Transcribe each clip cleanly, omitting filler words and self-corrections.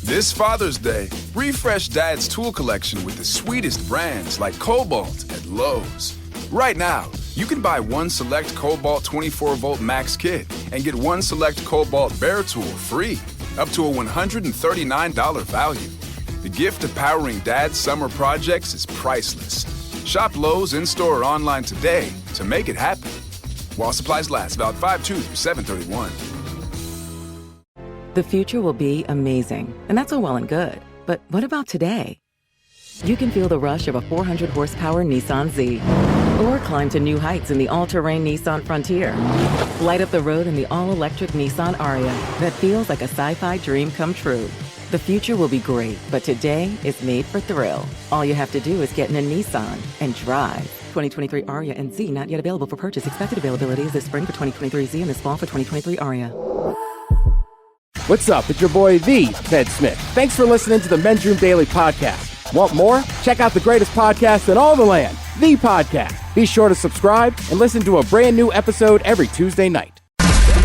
This Father's Day, refresh Dad's tool collection with the sweetest brands like Cobalt at Lowe's. Right now, you can buy one select Cobalt 24-volt Max kit and get one select Cobalt Bear tool free, up to a $139 value. The gift of powering Dad's summer projects is priceless. Shop Lowe's in-store or online today to make it happen. While supplies last, valid 5/2 through 7/31. The future will be amazing, and that's all well and good. But what about today? You can feel the rush of a 400-horsepower Nissan Z, or climb to new heights in the all-terrain Nissan Frontier. Light up the road in the all-electric Nissan Aria that feels like a sci-fi dream come true. The future will be great, but today is made for thrill. All you have to do is get in a Nissan and drive. 2023 Aria and Z not yet available for purchase. Expected availability is this spring for 2023 Z and this fall for 2023 Aria. What's up? It's your boy, the Ted Smith. Thanks for listening to the Men's Room Daily Podcast. Want more? Check out the greatest podcast in all the land, The Podcast. Be sure to subscribe and listen to a brand new episode every Tuesday night.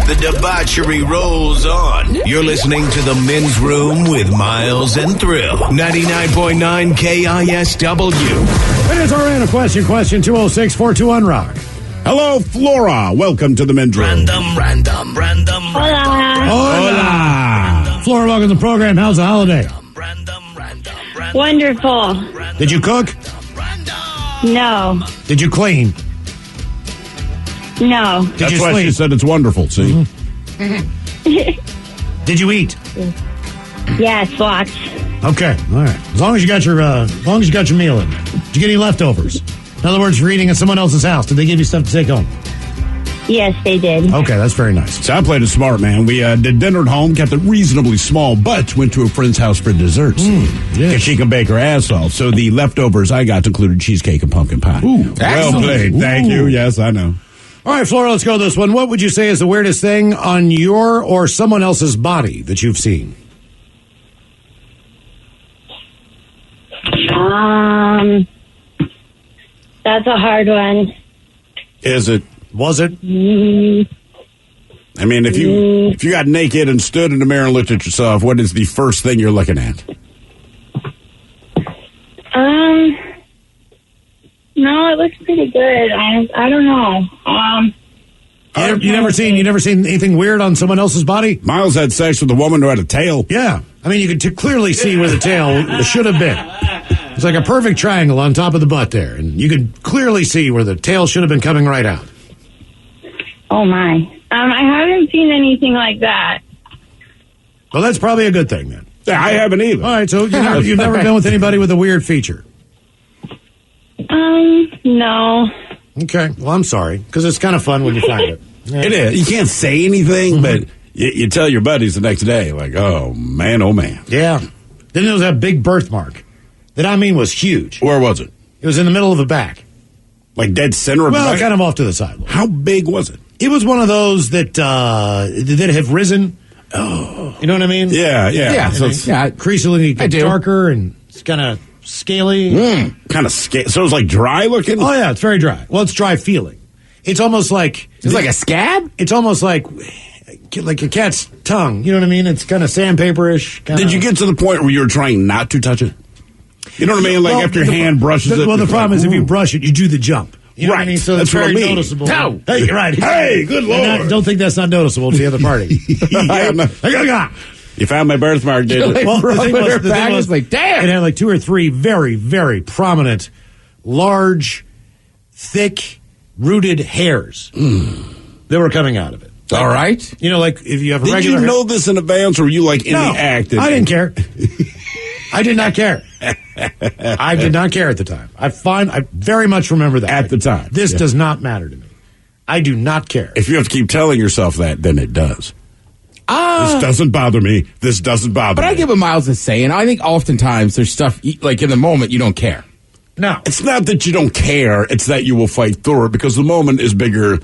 The debauchery rolls on. You're listening to the Men's Room with Miles and Thrill. 99.9 KISW. It is our random question 206-42-UNROCK. Hello, Flora. Welcome to the Men's Room. Random. Hola. Flora, welcome to the program. How's the holiday? Wonderful. Did you cook? No. Did you clean? No. Did That's you why sleep? she said it's wonderful, see? Did you eat? Yes, lots. Okay, all right. As long as you got your meal in. Did you get any leftovers? In other words, you're eating at someone else's house. Did they give you stuff to take home? Yes, they did. Okay, that's very nice. So I played it smart, man. We did dinner at home, kept it reasonably small, but went to a friend's house for desserts. Yes. Because she can bake her ass off. So the leftovers I got included cheesecake and pumpkin pie. Ooh, well played. Thank you. Yes, I know. All right, Flora, let's go with this one. What would you say is the weirdest thing on your or someone else's body that you've seen? That's a hard one. Is it? Was it? I mean, if you got naked and stood in the mirror and looked at yourself, what is the first thing you're looking at? No, it looks pretty good. I don't know. You never seen anything weird on someone else's body? Miles had sex with a woman who had a tail. Yeah. I mean, you could clearly see where the tail should have been. It's like a perfect triangle on top of the butt there, and you could clearly see where the tail should have been coming right out. Oh, my. I haven't seen anything like that. Well, that's probably a good thing, then. Yeah, I haven't either. All right, so you've never been with anybody with a weird feature? No. Okay. Well, I'm sorry, because it's kind of fun when you find it. Yeah. It is. You can't say anything, but you tell your buddies the next day, like, oh, man. Yeah. Then there was that big birthmark that, I mean, was huge. Where was it? It was in the middle of the back. Like dead center of the back? Kind of off to the side. How big was it? It was one of those that have risen. Oh. You know what I mean? Yeah. So it's increasingly darker and it's kind of scaly. Kind of scaly. So it's like dry looking? Oh, yeah, it's very dry. Well, it's dry feeling. It's almost like... It's like a scab? It's almost like a cat's tongue. You know what I mean? It's kind of sandpaper-ish. Did you get to the point where you were trying not to touch it? You know what I mean? Like after your hand brushes it. Well, the problem is if you brush it, you do the jump. You know what I mean? So that's it's very what I mean. noticeable. No. Hey, right. Hey, good Lord. Don't think that's not noticeable to the other party. You found my birthmark, didn't you? Well, the thing was, like, damn. It had like 2 or 3 very, very prominent, large, thick, rooted hairs that were coming out of it. All right. You know, like if you have a Did regular... you know this in advance, or were you like in the act? I didn't care. I did not care. I did not care at the time. I very much remember that. At the time. This does not matter to me. I do not care. If you have to keep telling yourself that, then it does. This doesn't bother me. This doesn't bother me. But I get what Miles is saying. I think oftentimes there's stuff, like in the moment, you don't care. No. It's not that you don't care. It's that you will fight through it because the moment is bigger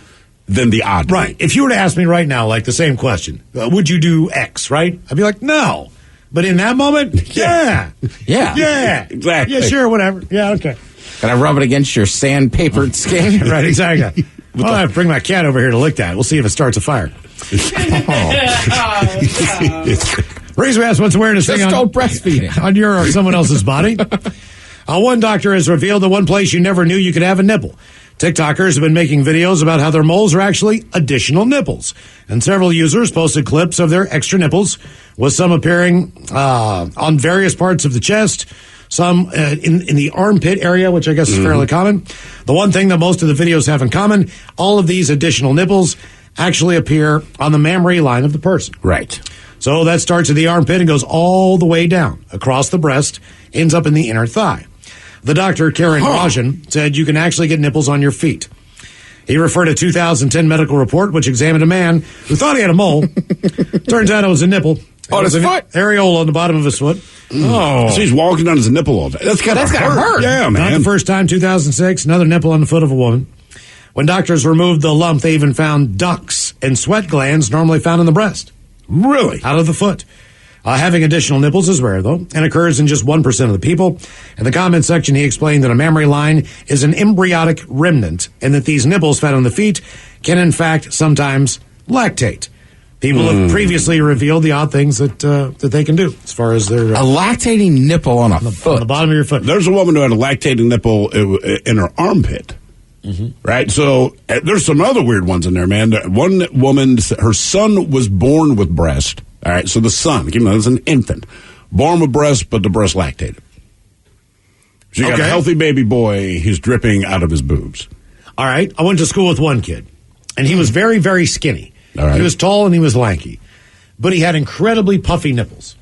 than the odd. Right. If you were to ask me right now, like the same question, would you do X, right? I'd be like, no. But in that moment, yeah. Exactly. Yeah, sure, whatever. Yeah, okay. Can I rub it against your sandpapered skin? Right, exactly. I'll have to bring my cat over here to lick that. We'll see if it starts a fire. Reason we asked what's the weirdest Just thing don't breastfeed it. on your or someone else's body. One doctor has revealed that one place you never knew you could have a nipple. TikTokers have been making videos about how their moles are actually additional nipples. And several users posted clips of their extra nipples, with some appearing on various parts of the chest, some in the armpit area, which I guess is fairly common. The one thing that most of the videos have in common, all of these additional nipples actually appear on the mammary line of the person. Right. So that starts at the armpit and goes all the way down across the breast, ends up in the inner thigh. The doctor, Karen Rajan, said you can actually get nipples on your feet. He referred to a 2010 medical report which examined a man who thought he had a mole. Turns out it was a nipple. On his foot? Areola on the bottom of his foot. Oh. So he's walking on his nipple all day. That's gotta hurt. Yeah, man. Not the first time, 2006, another nipple on the foot of a woman. When doctors removed the lump, they even found ducts and sweat glands normally found in the breast. Really? Out of the foot. Having additional nipples is rare, though, and occurs in just 1% of the people. In the comment section, he explained that a mammary line is an embryonic remnant, and that these nipples found on the feet can, in fact, sometimes lactate. People have previously revealed the odd things that they can do as far as their... A lactating nipple on a foot. On the bottom of your foot. There's a woman who had a lactating nipple in her armpit. Right? So there's some other weird ones in there, man. One woman, her son was born with breast. All right, so the son, as an infant, born with breast, but the breast lactated. She got a healthy baby boy. He's dripping out of his boobs. All right, I went to school with one kid, and he was very, very skinny. All right. He was tall and he was lanky, but he had incredibly puffy nipples.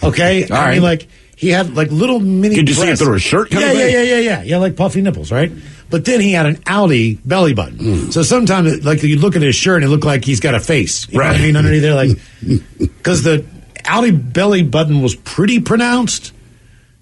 Okay? All right. I mean, he had little mini Could you see it breasts. through his shirt? Yeah, like puffy nipples, right? But then he had an outie belly button. So sometimes, you look at his shirt and it looked like he's got a face. You know what I mean? Underneath there, because the outie belly button was pretty pronounced.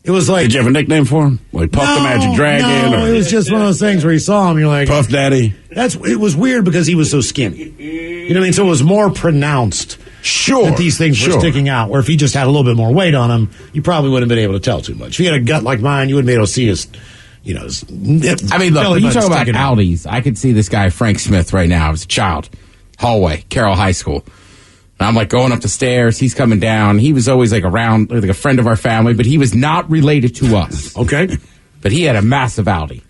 It was like... Did you have a nickname for him? Like Puff the Magic Dragon? No, it was just one of those things where you saw him, you're like... Puff Daddy? It was weird because he was so skinny. You know what I mean? So it was more pronounced. Sure. That these things were sticking out. Where if he just had a little bit more weight on him, you probably wouldn't have been able to tell too much. If he had a gut like mine, you wouldn't be able to see his... I mean, look, when you talk about Aldi's, I could see this guy, Frank Smith, right now as a child. Hallway, Carroll High School. And I'm going up the stairs. He's coming down. He was always around, like a friend of our family, but he was not related to us. Okay. But he had a massive Aldi.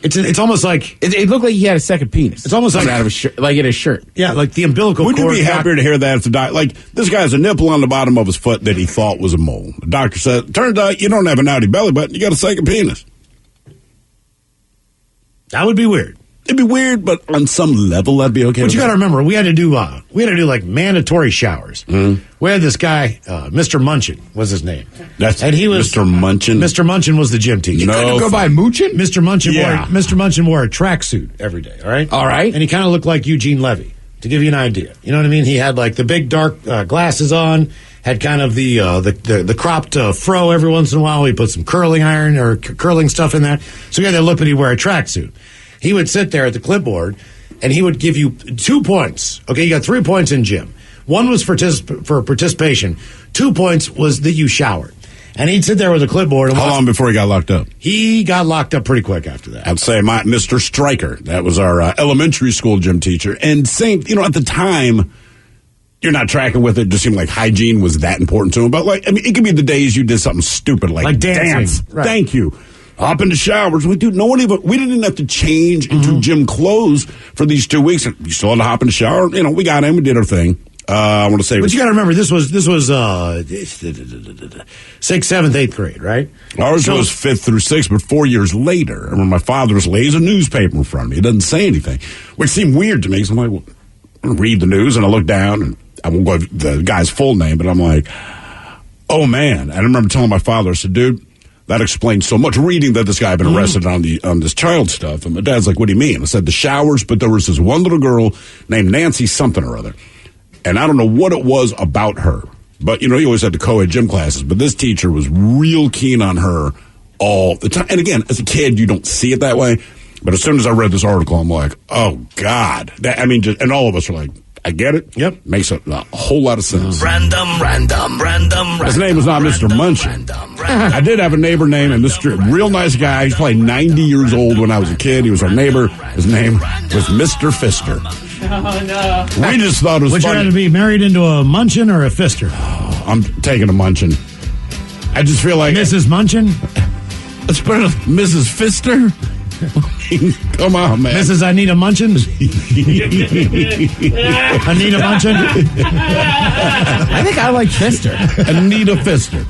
It's almost like... It looked like he had a second penis. It's almost like... out of his shirt, like in his shirt. Yeah, like the umbilical cord. Wouldn't you be happier to hear that if the doctor... this guy has a nipple on the bottom of his foot that he thought was a mole. The doctor said, turns out you don't have an outie belly button, you got a second penis. That would be weird. It'd be weird, but on some level, that'd be okay. But you got to remember, we had to do mandatory showers. We had this guy, Mr. Munchin was his name. And he was Mr. Munchin. Mr. Munchin was the gym teacher. You couldn't go by Munchin? Mr. Munchin wore a tracksuit every day. All right. All right. And he kind of looked like Eugene Levy, to give you an idea. You know what I mean? He had the big dark glasses on. Had kind of the cropped fro every once in a while. He put some curling iron or curling stuff in that. So he had that look, but he'd wear a tracksuit. He would sit there at the clipboard, and he would give you 2 points. Okay, you got 3 points in gym. 1 was for participation. 2 points was that you showered. And he'd sit there with a clipboard. And how long before he got locked up? He got locked up pretty quick after that. I'd say Mr. Stryker. That was our elementary school gym teacher. And same, at the time... You're not tracking with it. Just seemed like hygiene was that important to him. But it could be the days you did something stupid like dancing. Dance. Right. Thank you. Hop into showers. We didn't even have to change into gym clothes for these 2 weeks. You still had to hop in the shower. We got in. We did our thing. I want to say, but you got to remember, this was 6th, 7th, 8th grade, right? Ours was 5th through 6th, but 4 years later, I remember my father lays a newspaper in front of me. He doesn't say anything, which seemed weird to me. So I'm like, well, I'm gonna read the news, and I look down, and I won't go the guy's full name, but I'm like, oh man! And I remember telling my father, I said, dude, that explains so much. Reading that this guy had been arrested on this child stuff, and my dad's like, what do you mean? I said the showers, but there was this one little girl named Nancy something or other, and I don't know what it was about her, but you always had the co-ed gym classes, but this teacher was real keen on her all the time. And again, as a kid, you don't see it that way, but as soon as I read this article, I'm like, oh God! And all of us are like, I get it. Yep. Makes a whole lot of sense. Random. His name was not Mr. Munchin. I did have a neighbor named, and this real nice guy. He's probably 90 years old when I was a kid. He was our neighbor. His name was Mr. Fister. We just thought it was Would you funny. rather be married into a Munchin or a Fister? I'm taking a Munchin. I just feel like Mrs. Munchin? let's put it Mrs. Fister. Come on, man. Mrs. I need a Munchin? I need a Munchin? I think I like Fister. Anita Fister.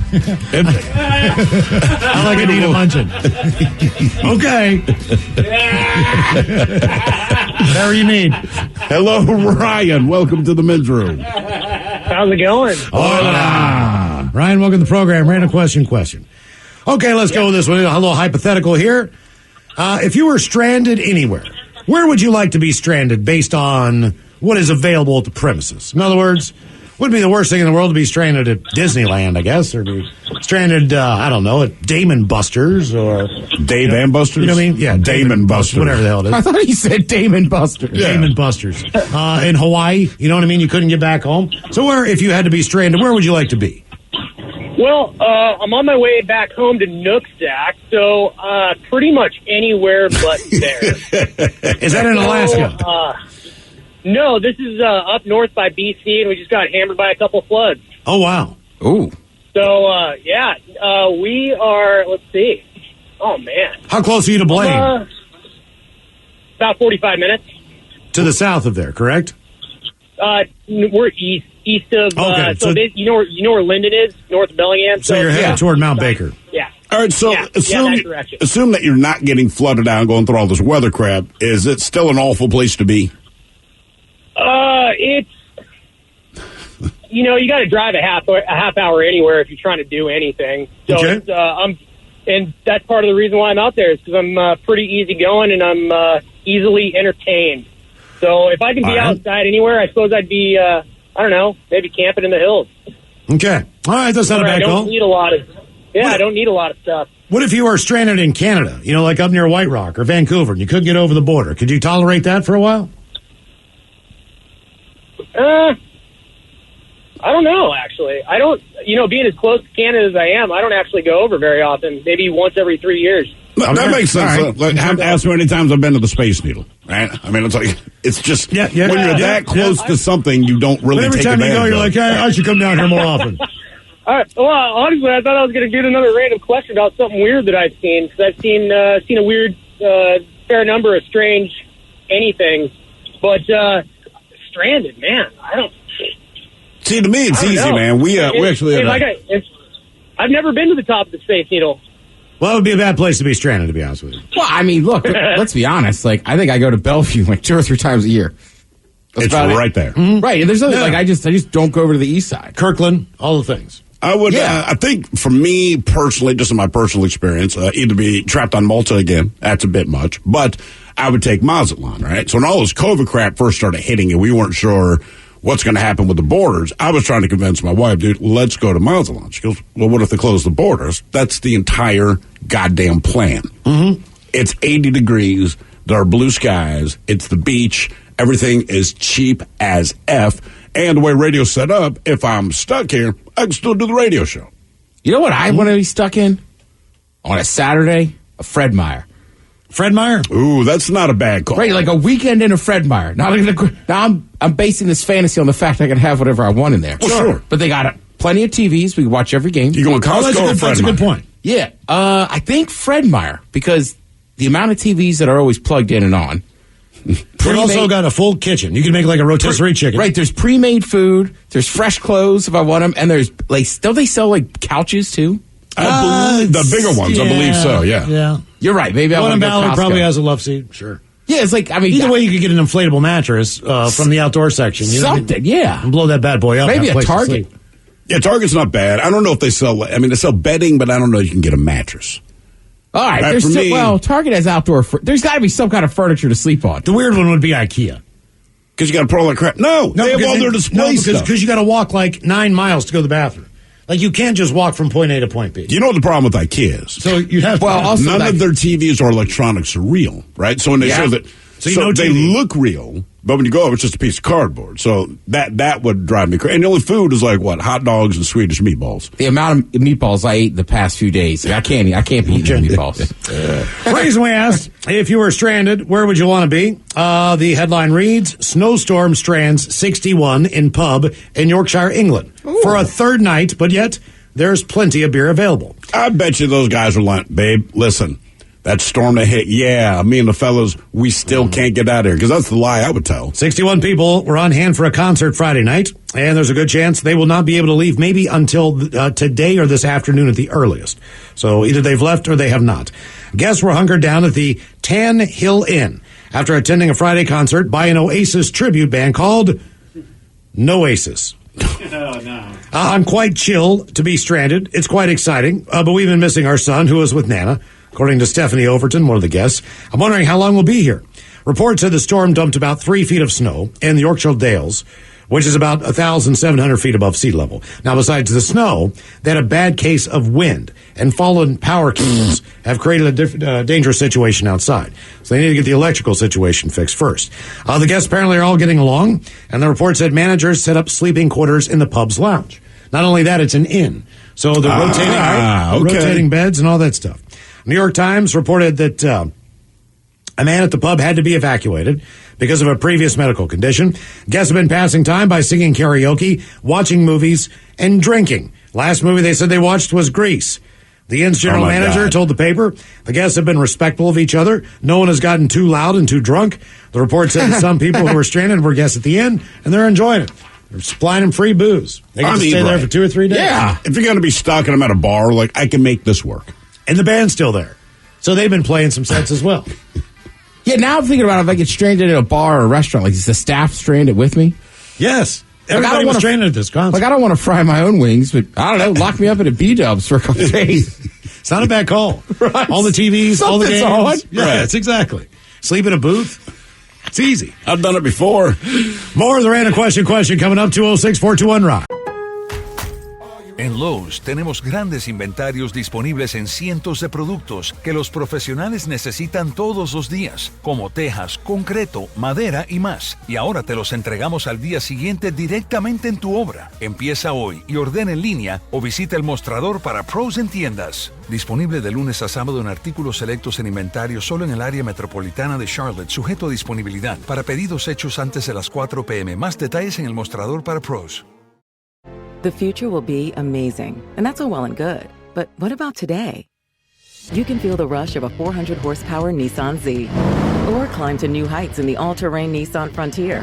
I like Anita Munchin. Okay. Whatever you need. Hello, Ryan. Welcome to the men's room. How's it going? Hola. Ryan, welcome to the program. Random question. Okay, let's go with this one. A little hypothetical here. If you were stranded anywhere, where would you like to be stranded based on what is available at the premises? In other words, wouldn't be the worst thing in the world to be stranded at Disneyland, I guess, or be stranded, I don't know, at Damon Buster's or... Dave and Buster's? You know what I mean? Yeah, Damon Buster's. Whatever the hell it is. I thought he said Damon Buster. Yeah. Damon Buster's. In Hawaii, you know what I mean? You couldn't get back home. So where, if you had to be stranded, where would you like to be? Well, I'm on my way back home to Nooksack, so pretty much anywhere but there. Is that in Alaska? No, this is up north by BC, and we just got hammered by a couple floods. Oh, wow. Ooh. So, we are, let's see. Oh, man. How close are you to Blaine? About 45 minutes. To the south of there, correct? We're east of, Okay, so you know where Linden is, north of Bellingham. So you're headed toward Mount Baker. Yeah. All right, so that direction. assume that you're not getting flooded out and going through all this weather crap. Is it still an awful place to be? It's, you got to drive a half hour anywhere if you're trying to do anything. So Okay. it's, and that's part of the reason why I'm out there is because I'm pretty easygoing and I'm easily entertained. So if I can be outside anywhere, I suppose I'd be, I don't know, maybe camping in the hills. Okay. All right, that's not a bad I don't call. need a lot of, I don't need a lot of stuff. What if you were stranded in Canada, like up near White Rock or Vancouver, and you couldn't get over the border? Could you tolerate that for a while? I don't know, actually. I don't, being as close to Canada as I am, I don't actually go over very often, maybe once every 3 years. That makes sense. All right. Ask me how many times I've been to the Space Needle, right? I mean, it's just when you're that close to something, you don't really But every take time you advantage go, you're of. like, I should come down here more often. All right. Well, honestly, I thought I was going to get another random question about something weird that I've seen, because I've seen a weird, fair number of strange anythings. But stranded, man, I don't... See, to me, it's easy, know. man. We actually have I've never been to the top of the Space Needle. Well, it would be a bad place to be stranded, to be honest with you. Well, I mean, look, let's be honest. I think I go to Bellevue 2 or 3 times a year. That's it's about right there. Mm-hmm. Right, and there's nothing, I just don't go over to the east side. Kirkland, all the things. I would. I think for me personally, just in my personal experience, either be trapped on Malta again. That's a bit much, but I would take Mazatlan. Right. So when all this COVID crap first started hitting, and we weren't sure what's going to happen with the borders, I was trying to convince my wife, dude, let's go to Mazatlan. She goes, well, what if they close the borders? That's the entire goddamn plan. Mm-hmm. It's 80 degrees. There are blue skies. It's the beach. Everything is cheap as F. And the way radio's set up, if I'm stuck here, I can still do the radio show. You know what I want to be stuck in? On a Saturday? A Fred Meyer. Fred Meyer? Ooh, that's not a bad call. Right, like a weekend in a Fred Meyer. Now I'm basing this fantasy on the fact I can have whatever I want in there. Well, sure. But they got plenty of TVs. We can watch every game. You going Costco or Fred That's a Meyer? good point. Yeah, I think Fred Meyer, because the amount of TVs that are always plugged in and on. They've also got a full kitchen. You can make like a rotisserie chicken. Right, there's pre-made food, there's fresh clothes if I want them, and there's, don't they sell couches too? I believe the bigger ones, I believe so, yeah. Yeah. You're right, maybe I One want in to go Ballard Costco. probably has a love seat, sure. Yeah, it's either way, you could get an inflatable mattress from the outdoor section. Something, yeah. And blow that bad boy up. Maybe have a place to Target. sleep. Yeah, Target's not bad. I don't know if they sell, they sell bedding, but I don't know if you can get a mattress. All right, For me, Target has outdoor, there's got to be some kind of furniture to sleep on. The weird one would be IKEA. Because you got to put all that crap. No, they have all their display stuff. Because you got to walk like 9 miles to go to the bathroom. Like, you can't just walk from point A to point B. You know what the problem with IKEA is? So you'd have Well, also none of their TVs or electronics are real, right? So when they show that So, you know they TV. look real, but when you go up, it's just a piece of cardboard. So that would drive me crazy. And the only food is like, what, hot dogs and Swedish meatballs. The amount of meatballs I ate the past few days, I can't be eating meatballs. Reason we asked, if you were stranded, where would you want to be? The headline reads, Snowstorm strands 61 in pub in Yorkshire, England. Ooh. For a third night, but yet there's plenty of beer available. I bet you those guys are like, babe, listen. That storm that hit, me and the fellas, we still can't get out of here, because that's the lie I would tell. 61 people were on hand for a concert Friday night, and there's a good chance they will not be able to leave maybe until today or this afternoon at the earliest. So either they've left or they have not. Guests were hunkered down at the Tan Hill Inn after attending a Friday concert by an Oasis tribute band called Noasis. Oh, no. I'm quite chill to be stranded. It's quite exciting, but we've been missing our son, who was with Nana. According to Stephanie Overton, one of the guests, I'm wondering how long we'll be here. Reports said the storm dumped about 3 feet of snow in the Yorkshire Dales, which is about 1,700 feet above sea level. Now, besides the snow, they had a bad case of wind, and fallen power cables have created a dangerous situation outside. So they need to get the electrical situation fixed first. The guests apparently are all getting along, and the report said managers set up sleeping quarters in the pub's lounge. Not only that, it's an inn. So they're rotating beds and all that stuff. New York Times reported that a man at the pub had to be evacuated because of a previous medical condition. Guests have been passing time by singing karaoke, watching movies, and drinking. Last movie they said they watched was Grease. The inn's general manager told the paper the guests have been respectful of each other. No one has gotten too loud and too drunk. The report said that some people who were stranded were guests at the inn, and they're enjoying it. They're supplying them free booze. They get to stay there for 2 or 3 days. Yeah, if you're going to be stuck and I'm at a bar, like, I can make this work. And the band's still there. So they've been playing some sets as well. Yeah, now I'm thinking about if I get stranded in a bar or a restaurant, like, is the staff stranded with me? Yes. Everybody was stranded at this concert. Like, I don't want to fry my own wings, but I don't know, lock me up at a B-dubs for a couple of days. It's not a bad call. Right. All the TVs, all the games. On. Yeah, that's exactly. Sleep in a booth. It's easy. I've done it before. More of the random question coming up, 206-421-ROCK. En Lowe's tenemos grandes inventarios disponibles en cientos de productos que los profesionales necesitan todos los días, como tejas, concreto, madera y más. Y ahora te los entregamos al día siguiente directamente en tu obra. Empieza hoy y ordena en línea o visita el mostrador para pros en tiendas. Disponible de lunes a sábado en artículos selectos en inventario solo en el área metropolitana de Charlotte, sujeto a disponibilidad. Para pedidos hechos antes de las 4 p.m. Más detalles en el mostrador para pros. The future will be amazing, and that's all well and good. But what about today? You can feel the rush of a 400-horsepower Nissan Z, or climb to new heights in the all-terrain Nissan Frontier.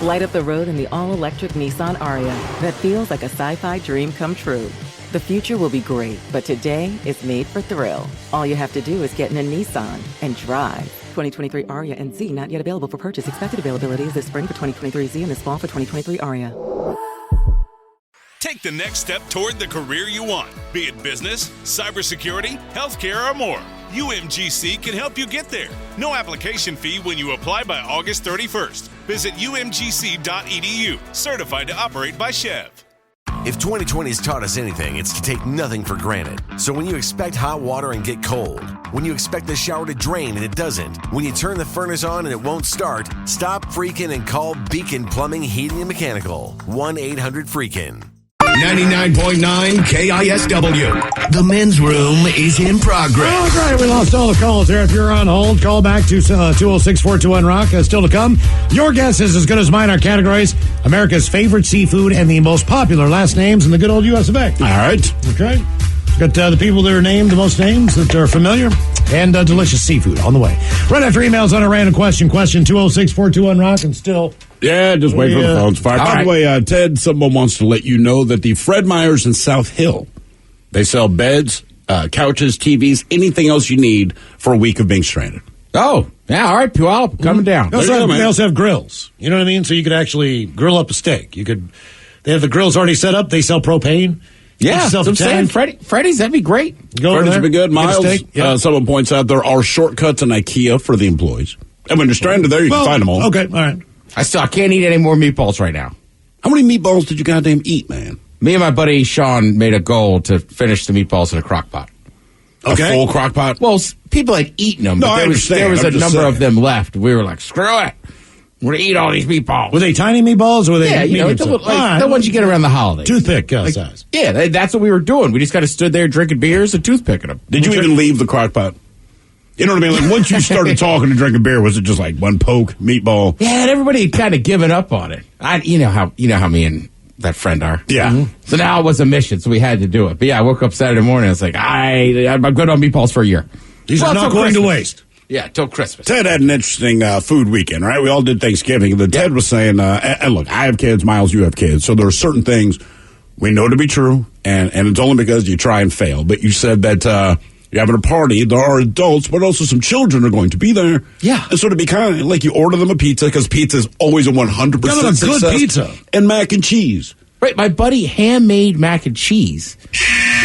Light up the road in the all-electric Nissan Ariya that feels like a sci-fi dream come true. The future will be great, but today is made for thrill. All you have to do is get in a Nissan and drive. 2023 Ariya and Z not yet available for purchase. Expected availability is this spring for 2023 Z and this fall for 2023 Ariya. Take the next step toward the career you want, be it business, cybersecurity, healthcare, or more. UMGC can help you get there. No application fee when you apply by August 31st. Visit umgc.edu, certified to operate by Chev. If 2020 has taught us anything, it's to take nothing for granted. So when you expect hot water and get cold, when you expect the shower to drain and it doesn't, when you turn the furnace on and it won't start, stop freaking and call Beacon Plumbing, Heating, and Mechanical. 1-800-FREAKIN'. 99.9 KISW. The men's room is in progress. All right, we lost all the calls there. If you're on hold, call back to 206-421-ROCK. Still to come. Your guess is as good as mine. Our categories: America's favorite seafood and the most popular last names in the good old U.S. of A. All right. Okay. Got the people that are named, the most names that are familiar, and delicious seafood on the way. Right after emails on a random question 206-421-ROCK, and still... Yeah, just wait for the phones fire. By the way, Ted, someone wants to let you know that the Fred Meyers in South Hill, they sell beds, couches, TVs, anything else you need for a week of being stranded. Oh, yeah, all right, Puyallup, coming down. They also have grills. You know what I mean? So you could actually grill up a steak. They have the grills already set up. They sell propane. Yeah, so I'm saying, Freddy's, that'd be great. Freddy's would be good. Miles, someone points out there are shortcuts in IKEA for the employees. And when you're stranded there, you can find them all. Okay, all right. I can't eat any more meatballs right now. How many meatballs did you goddamn eat, man? Me and my buddy Sean made a goal to finish the meatballs in a crock pot. Okay. A full crock pot? Well, people had eaten them, No, but I there was a understand. I'm just number of saying. them left. We were like, screw it. We're going to eat all these meatballs. Were they tiny meatballs or were they medium size? The ones you get around the holidays. Toothpick size. Yeah, that's what we were doing. We just kind of stood there drinking beers and toothpicking them. Did you even leave the crock pot? You know what I mean? Like, once you started talking and drinking beer, was it just like one poke, meatball? Yeah, and everybody had kind of given up on it. You know how me and that friend are. Yeah. Mm-hmm. So now it was a mission, so we had to do it. But yeah, I woke up Saturday morning, I was like, I'm good on meatballs for a year. These are not going to waste. Yeah, till Christmas. Ted had an interesting food weekend, right? We all did Thanksgiving. And Ted was saying, and look, I have kids, Miles, you have kids. So there are certain things we know to be true, and it's only because you try and fail. But you said that you're having a party. There are adults, but also some children are going to be there. Yeah. And so to be kind of like you order them a pizza, because pizza is always a 100% Got a success. good pizza. And mac and cheese. Right, my buddy handmade mac and cheese.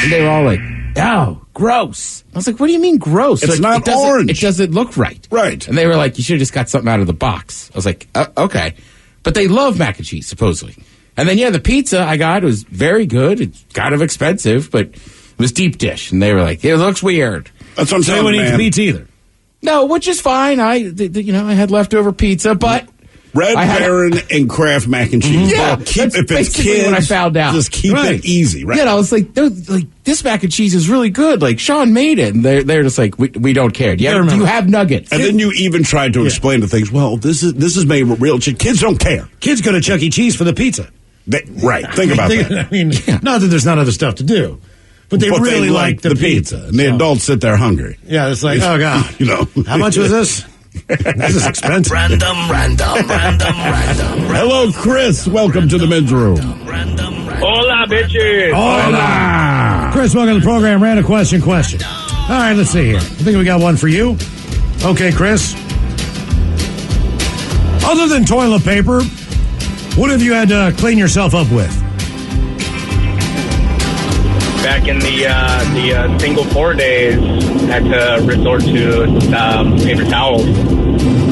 And they were all like, oh, gross. I was like, what do you mean gross? It's like, not orange. It doesn't look right. Right. And they were like, you should have just got something out of the box. I was like, okay. But they love mac and cheese, supposedly. And then, the pizza I got was very good. It's kind of expensive, but it was deep dish. And they were like, it looks weird. That's what I'm So they saying, wouldn't eat man. pizza either. No, which is fine. I had leftover pizza, but Red Baron and Kraft mac and cheese. Yeah, Well, that's if it's basically kids, what I found out. just keep Right. it easy, right? Yeah, and I was like, this mac and cheese is really good. Like Sean made it, and they're just like, we don't care. Do you have nuggets? And then you even tried to explain to things. Well, this is made with real chicken. Kids don't care. Kids go to Chuck E. Cheese for the pizza. Right. Think about that. I mean, not that there's not other stuff to do, but they really like the pizza. and the adults sit there hungry. Yeah, it's like, oh god, how much was this? This is expensive. Random. Hello, Chris. Welcome to the men's room. Hola, bitches. Hola. Chris, welcome to the program. Random question. All right, let's see here. I think we got one for you. Okay, Chris. Other than toilet paper, what have you had to clean yourself up with? Back in the single 4 days, had to resort to paper towels.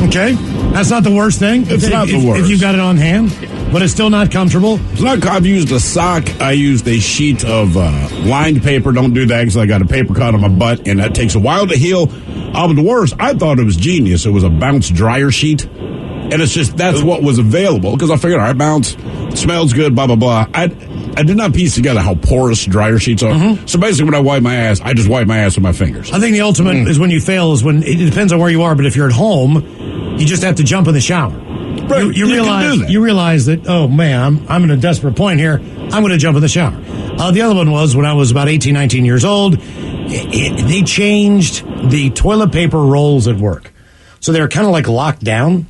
Okay, that's not the worst thing. It's not the worst. If you got it on hand, but it's still not comfortable. It's not. I've used a sock. I used a sheet of lined paper. Don't do that because I got a paper cut on my butt, and that takes a while to heal. But the worst, I thought it was genius. It was a bounce dryer sheet. And it's just, that's what was available. Because I figured, all right, bounce, smells good, blah, blah, blah. I did not piece together how porous dryer sheets are. Mm-hmm. So basically, when I wipe my ass, I just wipe my ass with my fingers. I think the ultimate is when you fail is when, it depends on where you are, but if you're at home, you just have to jump in the shower. Right. You realize that, oh man, I'm in a desperate point here. I'm going to jump in the shower. The other one was when I was about 18, 19 years old, they changed the toilet paper rolls at work. So they were kind of like locked down.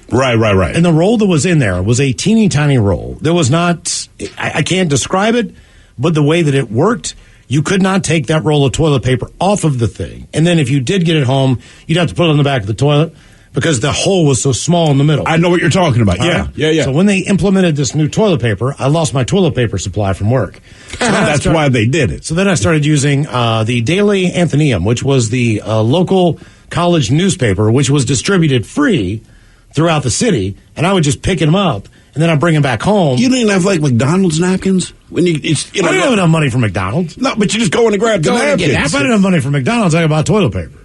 Right. And the roll that was in there was a teeny tiny roll. There was not, I can't describe it, but the way that it worked, you could not take that roll of toilet paper off of the thing. And then if you did get it home, you'd have to put it on the back of the toilet because the hole was so small in the middle. I know what you're talking about. Yeah. So when they implemented this new toilet paper, I lost my toilet paper supply from work. So that's why they did it. So then I started using the Daily Athenaeum, which was the local college newspaper, which was distributed free throughout the city, and I would just pick them up, and then I'd bring them back home. You didn't have like McDonald's napkins? I didn't have enough money for McDonald's. No, but you just go in and grab the napkins. If I didn't have money for McDonald's, I could buy toilet paper.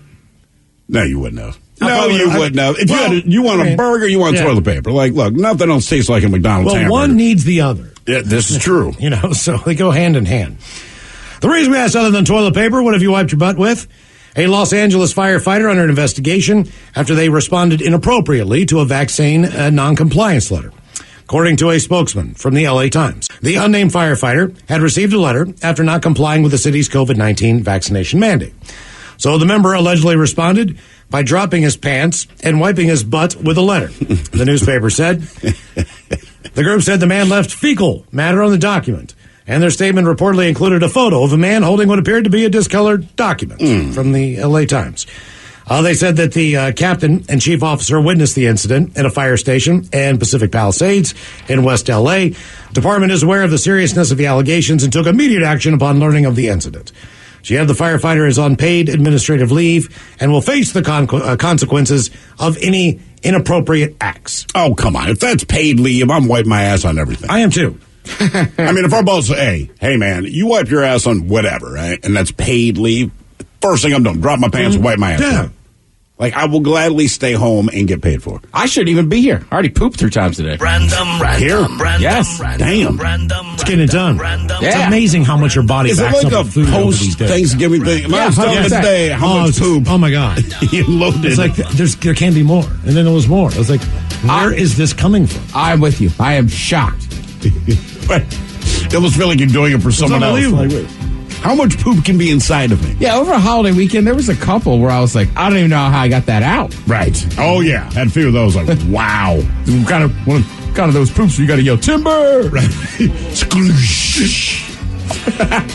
No, you wouldn't have. You wouldn't have. If you want a burger, you want toilet paper. Like, look, nothing else tastes like a McDonald's hamburger. One needs the other. Yeah, this is true. So they go hand in hand. The reason we asked other than toilet paper, what have you wiped your butt with? A Los Angeles firefighter under investigation after they responded inappropriately to a vaccine noncompliance letter. According to a spokesman from the LA Times, the unnamed firefighter had received a letter after not complying with the city's COVID-19 vaccination mandate. So the member allegedly responded by dropping his pants and wiping his butt with a letter. The newspaper said. The group said the man left fecal matter on the document. And their statement reportedly included a photo of a man holding what appeared to be a discolored document from the LA Times. They said that the captain and chief officer witnessed the incident at a fire station in Pacific Palisades in West LA. Department is aware of the seriousness of the allegations and took immediate action upon learning of the incident. She had the firefighter is on paid administrative leave and will face the consequences of any inappropriate acts. Oh, come on. If that's paid leave, I'm wiping my ass on everything. I am too. I mean, if our boss say, hey, man, you wipe your ass on whatever, right? And that's paid leave. first thing I'm doing, drop my pants and wipe my ass. Yeah. Like, I will gladly stay home and get paid for it. I shouldn't even be here. I already pooped 3 times today. Here? Yes. Damn. It's getting it done. It's amazing how much your body Is it backs like up a with food over these days. post-Thanksgiving thing? I was telling today how much poop. Oh, my God. You loaded. It's like, there can be more. And then there was more. I was like, where is this coming from? I'm with you. I am shocked. It almost feel like you're doing it for someone else. Like, wait, how much poop can be inside of me? Yeah, over a holiday weekend, there was a couple where I was like, I don't even know how I got that out. Right. Oh, yeah. Had a few of those. Like, wow. Kind of those poops where you got to yell, timber! Right.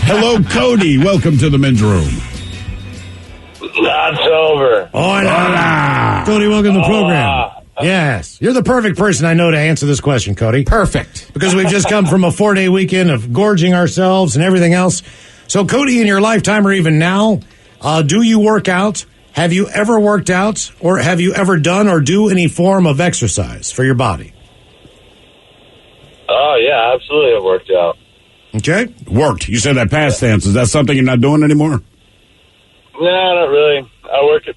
Hello, Cody. Welcome to the men's room. Not sober. Hola. Cody, welcome to the program. Yes. You're the perfect person I know to answer this question, Cody. Perfect. Because we've just come from a 4-day weekend of gorging ourselves and everything else. So, Cody, in your lifetime or even now, do you work out? Have you ever worked out? Or have you ever done or do any form of exercise for your body? Oh, yeah, absolutely. It worked out. Okay. Worked. You said that past tense. Is that something you're not doing anymore? No, not really. I work at...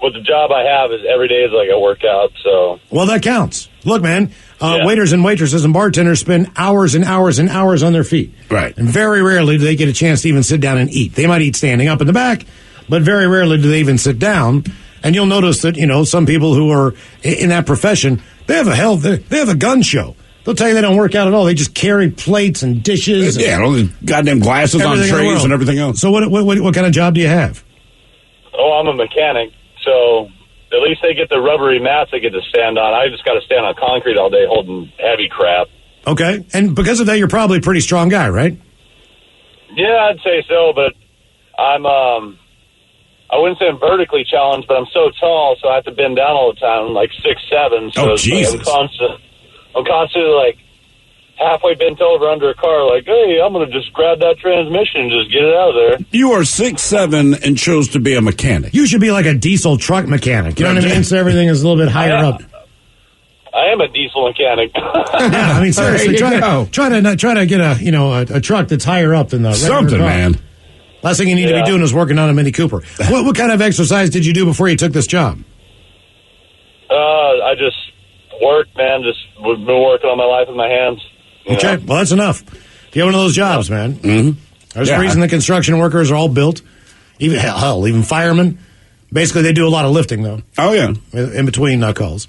with the job I have, is every day is like a workout, so... Well, that counts. Look, man, waiters and waitresses and bartenders spend hours and hours and hours on their feet. Right. And very rarely do they get a chance to even sit down and eat. They might eat standing up in the back, but very rarely do they even sit down. And you'll notice that, some people who are in that profession, they have a gun show. They'll tell you they don't work out at all. They just carry plates and dishes. Yeah, all these goddamn glasses on trays and everything else. So what kind of job do you have? Oh, I'm a mechanic. So at least they get the rubbery mats they get to stand on. I just got to stand on concrete all day holding heavy crap. Okay. And because of that, you're probably a pretty strong guy, right? Yeah, I'd say so, but I'm, I wouldn't say I'm vertically challenged, but I'm so tall, so I have to bend down all the time. I'm like 6'7", so it's Jesus. like I'm constantly like halfway bent over under a car, like, hey, I'm going to just grab that transmission and just get it out of there. You are 6'7" and chose to be a mechanic. You should be like a diesel truck mechanic. You know what I mean? So everything is a little bit higher up. I am a diesel mechanic. Yeah, I mean, seriously, try to get a truck that's higher up than the regular something, car. man. Last thing you need to be doing is working on a Mini Cooper. What kind of exercise did you do before you took this job? I just worked, man. Just been working all my life with my hands. Okay, well, that's enough. Get one of those jobs, man. Mm-hmm. There's a reason the construction workers are all built. Even firemen. Basically, they do a lot of lifting, though. Oh, yeah. In between calls.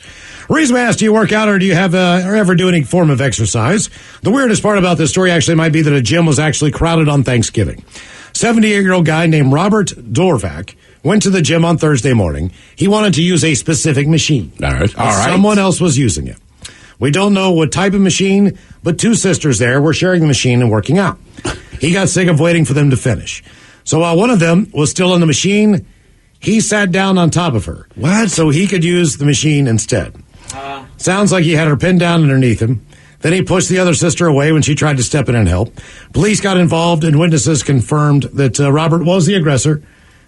Reason I asked, do you work out or do you have or ever do any form of exercise? The weirdest part about this story actually might be that a gym was actually crowded on Thanksgiving. 78-year-old guy named Robert Dorvac went to the gym on Thursday morning. He wanted to use a specific machine. All right. Someone else was using it. We don't know what type of machine, but 2 sisters there were sharing the machine and working out. He got sick of waiting for them to finish. So while one of them was still on the machine, he sat down on top of her. What? So he could use the machine instead. Sounds like he had her pinned down underneath him. Then he pushed the other sister away when she tried to step in and help. Police got involved and witnesses confirmed that Robert was the aggressor.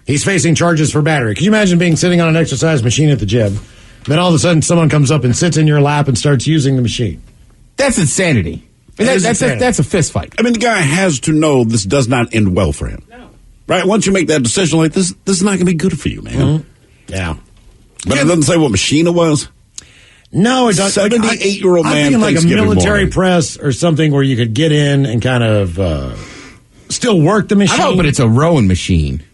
He's facing charges for battery. Can you imagine being sitting on an exercise machine at the gym? Then all of a sudden someone comes up and sits in your lap and starts using the machine. That's insanity. That's a fist fight. I mean, the guy has to know this does not end well for him. No. Right? Once you make that decision, like, this is not going to be good for you, man. Mm-hmm. Yeah. But it doesn't say what machine it was? No, it doesn't. 78-year-old man. I'm thinking like a military morning. press or something where you could get in and kind of still work the machine. I'm hoping it's a rowing machine.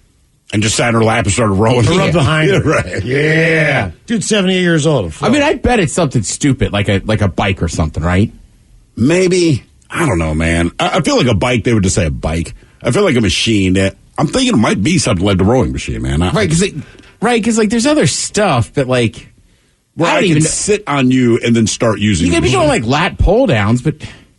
And just sat in her lap and started rowing. Or up behind her. Right. Yeah. Dude, 78 years old. I mean, I bet it's something stupid, like a bike or something, right? Maybe. I don't know, man. I feel like a bike, they would just say a bike. I feel like a machine. I'm thinking it might be something like the rowing machine, man. Right, because there's other stuff that, like... Where I can sit on you and then start using You could be doing, like, lat pull-downs, but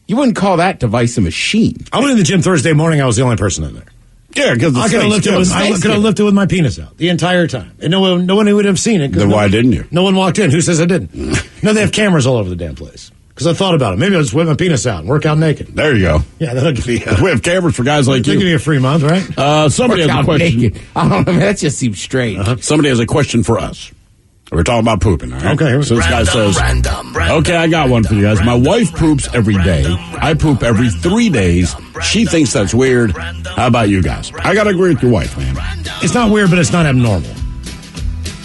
you wouldn't call that device a machine. I went in the gym Thursday morning. I was the only person in there. Yeah, because I could have lifted with my penis out the entire time. And no one would have seen it. Then why didn't you? No one walked in. Who says I didn't? No, they have cameras all over the damn place. Because I thought about it. Maybe I'll just whip my penis out and work out naked. There you go. Yeah, that'll give me we have cameras for guys like you. That'll give me a free month, right? Somebody has a question. Naked. I don't know, man, that just seems strange. Somebody has a question for us. We're talking about pooping, all right? Okay. So this guy says, okay, I got one for you guys. My wife poops every day. I poop every 3 days. She thinks that's weird. How about you guys? I got to agree with your wife, man. It's not weird, but it's not abnormal.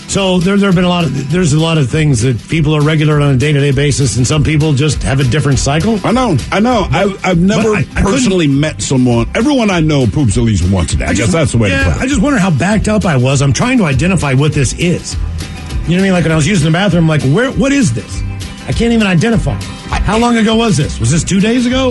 So there's a lot of things that people are regular on a day-to-day basis, and some people just have a different cycle. I know. I've never personally met someone. Everyone I know poops at least once a day. I guess that's the way to put it. I just wonder how backed up I was. I'm trying to identify what this is. You know what I mean? Like when I was using the bathroom, I'm like, what is this? I can't even identify. How long ago was this? Was this 2 days ago?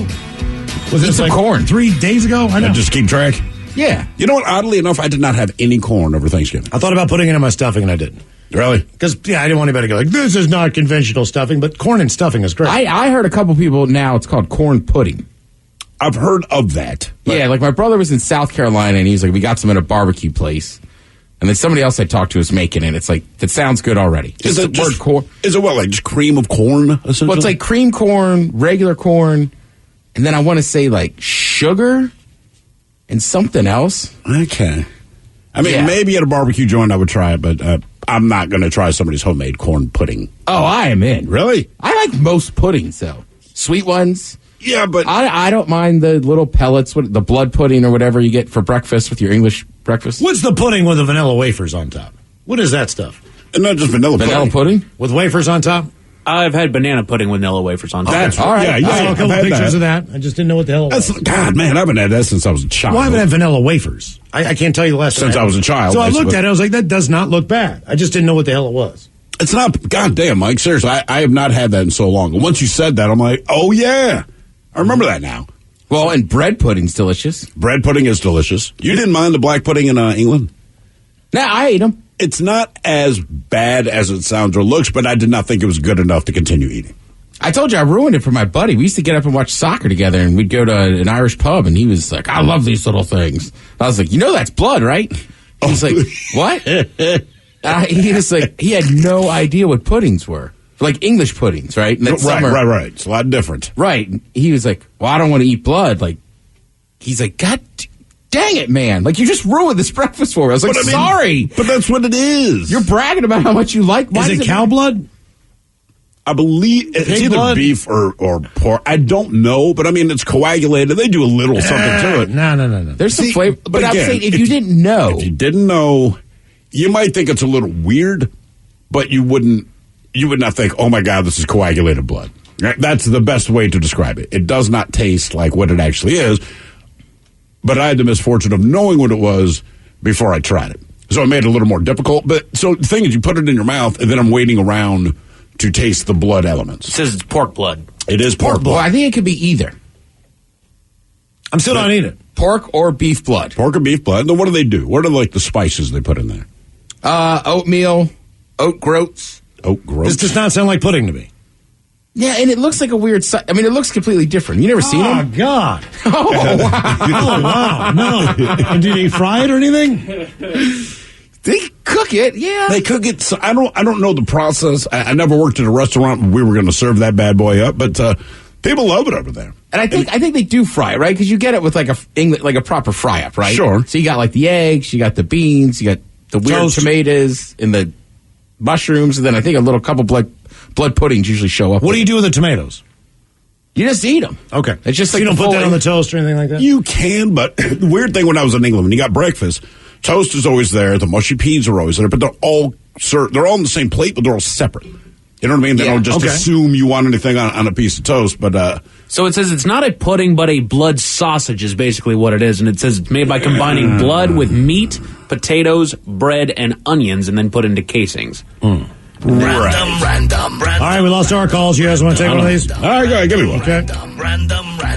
Was this like corn 3 days ago? I know. Just keep track. Yeah. You know what? Oddly enough, I did not have any corn over Thanksgiving. I thought about putting it in my stuffing, and I didn't. Really? Because, I didn't want anybody to go like, this is not conventional stuffing, but corn and stuffing is great. I heard a couple people now, it's called corn pudding. I've heard of that. Yeah, like my brother was in South Carolina, and he was like, we got some at a barbecue place. And then somebody else I talked to was making it. It's like, that sounds good already. Is it what, like just cream of corn, essentially? Well, it's like cream corn, regular corn, and then I want to say like sugar and something else. Okay. I mean, maybe at a barbecue joint I would try it, but I'm not going to try somebody's homemade corn pudding. Oh, I am in. Really? I like most puddings, though. Sweet ones. Yeah, but I don't mind the little pellets, the blood pudding or whatever you get for breakfast with your English breakfast. What's the pudding with the vanilla wafers on top? What is that stuff? And not just vanilla pudding. With wafers on top? I've had banana pudding with vanilla wafers on top. That's all right. I saw a couple pictures of that. I just didn't know what the hell it was. God, man, I haven't had that since I was a child. Well, I haven't had vanilla wafers. I can't tell you the last time. Since I was a child. So I looked at it. I was like, that does not look bad. I just didn't know what the hell it was. It's not. God damn, Mike. Seriously, I have not had that in so long. And once you said that, I'm like, oh, yeah. I remember that now. Well, and bread pudding's delicious. Bread pudding is delicious. You didn't mind the black pudding in England? Nah, I ate them. It's not as bad as it sounds or looks, but I did not think it was good enough to continue eating. I told you I ruined it for my buddy. We used to get up and watch soccer together, and we'd go to an Irish pub, and he was like, I love these little things. I was like, you know that's blood, right? He's like, what? He was like, he had no idea what puddings were. Like English puddings, right? And Right. It's a lot different. Right. He was like, well, I don't want to eat blood. Like, he's like, God dang it, man. Like, you just ruined this breakfast for me. I was like, sorry. But that's what it is. You're bragging about how much you like. Is it cow blood? I believe it's either blood? Beef or pork. I don't know, but I mean, it's coagulated. They do a little something to it. No. There's some flavor. But again, I'm saying, if you didn't know. If you didn't know, you might think it's a little weird, but you would not think, oh my God, this is coagulated blood. That's the best way to describe it. It does not taste like what it actually is, but I had the misfortune of knowing what it was before I tried it. So it made it a little more difficult. But so the thing is, you put it in your mouth, and then I'm waiting around to taste the blood elements. It says it's pork blood. It is pork blood. Well, I think it could be either. I'm still not eating it. Pork or beef blood. Pork or beef blood. And then what do they do? What are like the spices they put in there? Oatmeal, oat groats. Oat groats. This does not sound like pudding to me. Yeah, and it looks like a weird. I mean, it looks completely different. You never seen them? Oh God! Oh wow! Oh wow! No. And did they fry it or anything? They cook it. Yeah, they cook it. So I don't know the process. I never worked at a restaurant where we were going to serve that bad boy up, but people love it over there. And I think they do fry it, right? Because you get it with like a proper fry up, right? Sure. So you got like the eggs, you got the beans, you got the weird tomatoes and the mushrooms, and then I think a couple blood puddings usually show up. What do you do with the tomatoes? You just eat them. Okay. It's just so like you don't put that on the toast or anything like that? You can, but the weird thing when I was in England, when you got breakfast, toast is always there, the mushy peas are always there, but they're all on the same plate, but they're all separate. You know what I mean? They don't just assume you want anything on a piece of toast, but... So it says it's not a pudding, but a blood sausage is basically what it is. And it says it's made by combining blood with meat, potatoes, bread, and onions, and then put into casings. Random. All right, we lost our calls. You guys want to take one of these? All right, go ahead, give me one. Okay.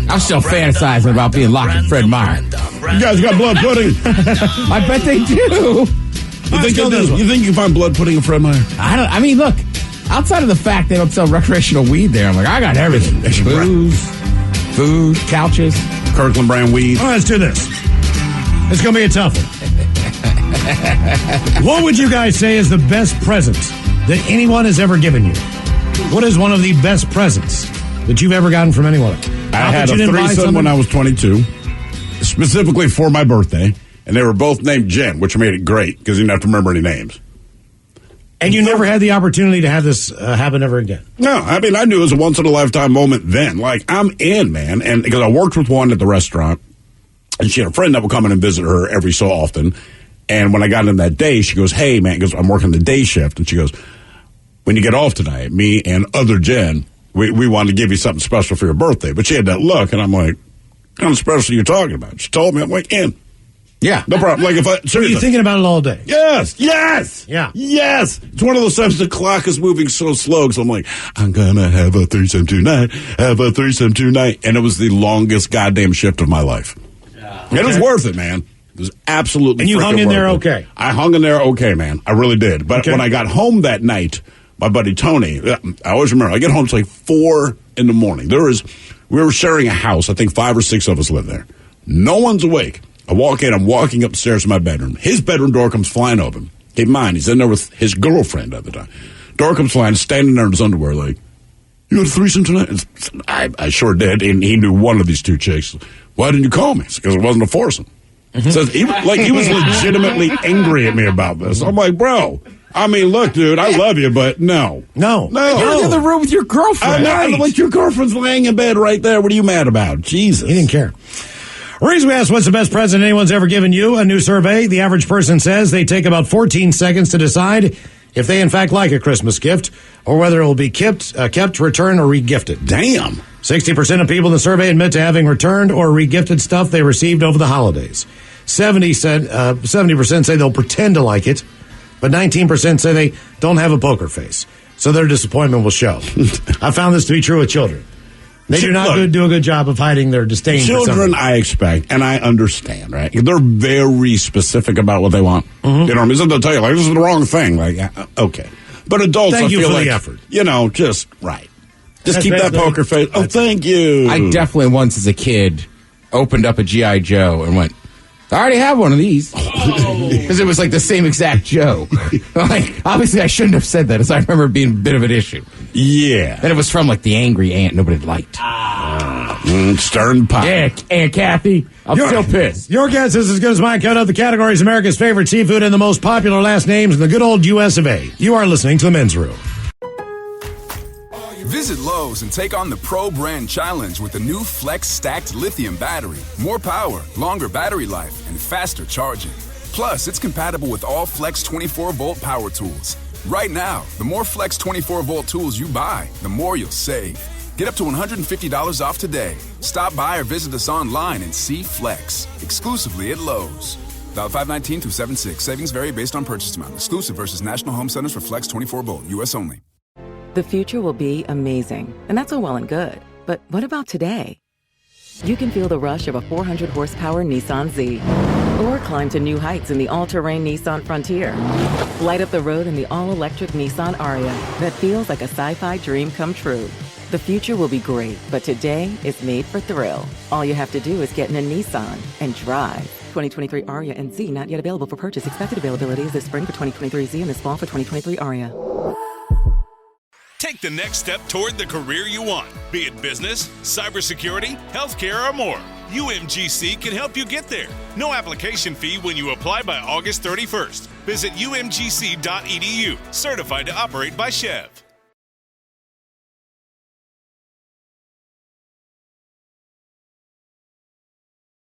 I'm still fantasizing about being locked in Fred Meyer. You guys got blood pudding. I bet they do. You think you can find blood pudding in Fred Meyer? I mean, look. Outside of the fact they don't sell recreational weed there, I'm like, I got everything. Booze, food, couches. Kirkland brand weed. All right, let's do this. It's going to be a tough one. What would you guys say is the best present that anyone has ever given you? What is one of the best presents that you've ever gotten from anyone? I had a threesome when I was 22, specifically for my birthday, and they were both named Jen, which made it great because you didn't have to remember any names. And you never had the opportunity to have this happen ever again? No, I mean, I knew it was a once-in-a-lifetime moment then. Like, I'm in, man. And because I worked with one at the restaurant, and she had a friend that would come in and visit her every so often. And when I got in that day, she goes, hey, man, because I'm working the day shift. And she goes, when you get off tonight, me and other Jen, we wanted to give you something special for your birthday. But she had that look, and I'm like, what kind of special are you talking about? She told me, I'm like, in. Yeah. No problem. Like, if I, seriously. Were you thinking about it all day? Yes. Yeah. Yes. It's one of those times the clock is moving so slow, so I'm like, I'm gonna have a threesome tonight, And it was the longest goddamn shift of my life. Okay. It was worth it, man. It was absolutely. And you hung in there okay? I hung in there okay, man. I really did. But when I got home that night, my buddy Tony, I always remember, I get home, it's like 4 a.m. We were sharing a house. I think 5 or 6 of us live there. No one's awake. I walk in, I'm walking upstairs to my bedroom. His bedroom door comes flying open. Keep in mind, he's in there with his girlfriend at the time. Door comes flying, standing there in his underwear like, you had a threesome tonight? I sure did. And he knew one of these 2 chicks. Why didn't you call me? Because it wasn't a foursome. So he was legitimately angry at me about this. I'm like, bro, I mean, look, dude, I love you, but no. You're in the other room with your girlfriend. Like, your girlfriend's laying in bed right there. What are you mad about? Jesus. He didn't care. Reason we asked what's the best present anyone's ever given you, a new survey. The average person says they take about 14 seconds to decide if they in fact like a Christmas gift or whether it will be kept, returned, or re-gifted. Damn. 60% of people in the survey admit to having returned or re-gifted stuff they received over the holidays. 70% say they'll pretend to like it, but 19% say they don't have a poker face, so their disappointment will show. I found this to be true with children. They do not do a good job of hiding their disdain for something. Children, I expect, and I understand, right? They're very specific about what they want. Mm-hmm. You know what I mean? So they'll tell you, like, this is the wrong thing. Like, okay. But adults, thank I you feel for like, the effort. You know, just, right. Just keep that poker face. Oh, thank you. I definitely once as a kid opened up a G.I. Joe and went, I already have one of these. Because it was like the same exact Joe. Like, obviously I shouldn't have said that, as I remember it being a bit of an issue. Yeah. And it was from like the angry aunt nobody liked. Stern pie. Yeah, Aunt Kathy. I'm still pissed. Your guess is as good as mine. Count out the categories: America's favorite seafood and the most popular last names in the good old U.S. of A. You are listening to The Men's Room. Visit Lowe's and take on the Pro Brand Challenge with the new Flex Stacked Lithium battery. More power, longer battery life, and faster charging. Plus, it's compatible with all Flex 24-volt power tools. Right now, the more Flex 24-volt tools you buy, the more you'll save. Get up to $150 off today. Stop by or visit us online and see Flex, exclusively at Lowe's. Dial 519-276. Savings vary based on purchase amount. Exclusive versus National Home Centers for Flex 24-volt. U.S. only. The future will be amazing, and that's all well and good. But what about today? You can feel the rush of a 400-horsepower Nissan Z, or climb to new heights in the all-terrain Nissan Frontier. Light up the road in the all-electric Nissan Ariya that feels like a sci-fi dream come true. The future will be great, but today is made for thrill. All you have to do is get in a Nissan and drive. 2023 Ariya and Z not yet available for purchase. Expected availability is this spring for 2023 Z and this fall for 2023 Ariya. Take the next step toward the career you want, be it business, cybersecurity, healthcare, or more. UMGC can help you get there. No application fee when you apply by August 31st. Visit umgc.edu, certified to operate by Chev.